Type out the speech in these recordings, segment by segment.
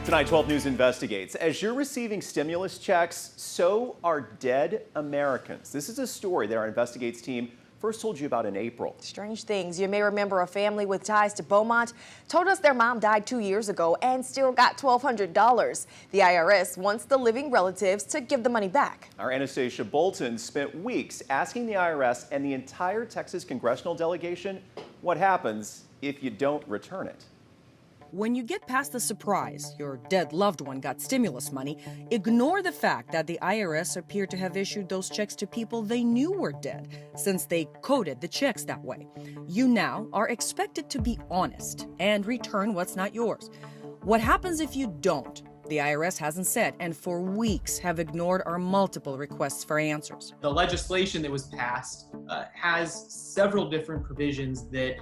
Tonight, 12 News investigates. As you're receiving stimulus checks, so are dead Americans. This is a story that our Investigates team first told you about in April. Strange things. You may remember a family with ties to Beaumont told us their mom died 2 years ago and still got $1,200. The IRS wants the living relatives to give the money back. Our Anastasia Bolton spent weeks asking the IRS and the entire Texas congressional delegation what happens if you don't return it. When you get past the surprise, your dead loved one got stimulus money, ignore the fact that the IRS appeared to have issued those checks to people they knew were dead, since they coded the checks that way. You now are expected to be honest and return what's not yours. What happens if you don't? The IRS hasn't said, and for weeks have ignored our multiple requests for answers. The legislation that was passed has several different provisions that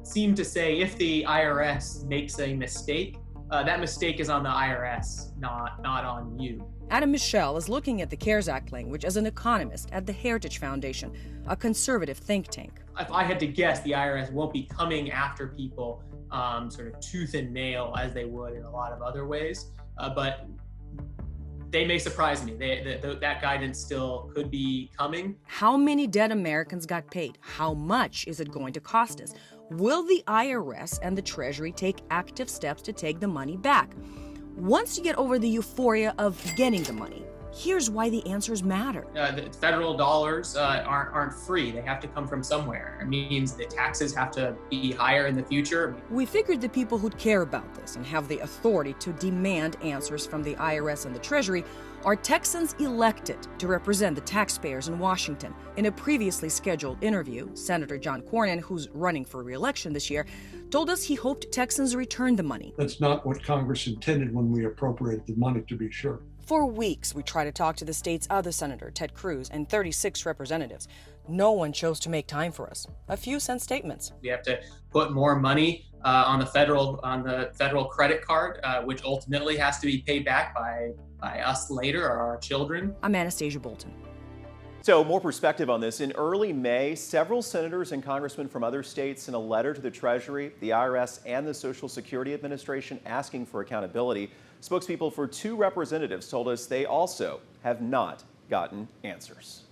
seem to say if the IRS makes a mistake, that mistake is on the IRS, not on you. Adam Michel is looking at the CARES Act language as an economist at the Heritage Foundation, a conservative think tank. If I had to guess, the IRS won't be coming after people sort of tooth and nail as they would in a lot of other ways. But they may surprise me. That guidance still could be coming. How many dead Americans got paid? How much is it going to cost us? Will the IRS and the Treasury take active steps to take the money back? Once you get over the euphoria of getting the money, here's why the answers matter. The federal dollars aren't free. They have to come from somewhere. It means that taxes have to be higher in the future. We figured the people who'd care about this and have the authority to demand answers from the IRS and the Treasury are Texans elected to represent the taxpayers in Washington. In a previously scheduled interview, Senator John Cornyn, who's running for re-election this year, told us he hoped Texans return the money. That's not what Congress intended when we appropriated the money, to be sure. For weeks, we tried to talk to the state's other senator, Ted Cruz, and 36 representatives. No one chose to make time for us. A few sent statements. We have to put more money on the federal credit card, which ultimately has to be paid back by us later, or our children. I'm Anastasia Bolton. So more perspective on this. In early May, several senators and congressmen from other states sent a letter to the Treasury, the IRS, and the Social Security Administration asking for accountability. Spokespeople for two representatives told us they also have not gotten answers.